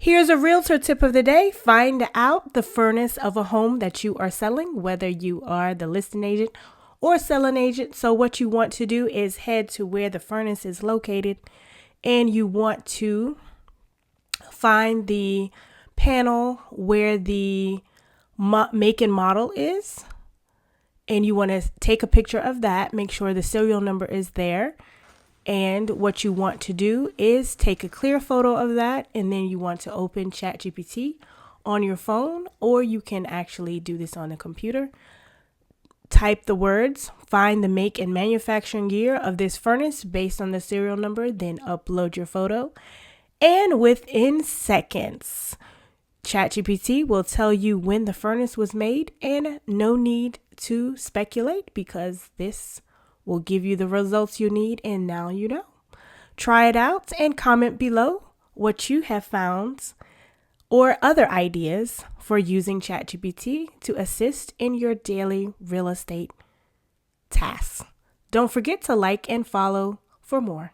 Here's a realtor tip of the day. Find out the furnace of a home that you are selling, whether you are the listing agent or selling agent. So what you want to do is head to where the furnace is located, and you want to find the panel where the make and model is. And you want to take a picture of that, make sure the serial number is there. And what you want to do is take a clear photo of that, and then you want to open ChatGPT on your phone, or you can actually do this on a computer. Type the words, find the make and manufacturing year of this furnace based on the serial number, then upload your photo. And within seconds, ChatGPT will tell you when the furnace was made, and no need to speculate because this will give you the results you need, and now you know. Try it out and comment below what you have found or other ideas for using ChatGPT to assist in your daily real estate tasks. Don't forget to like and follow for more.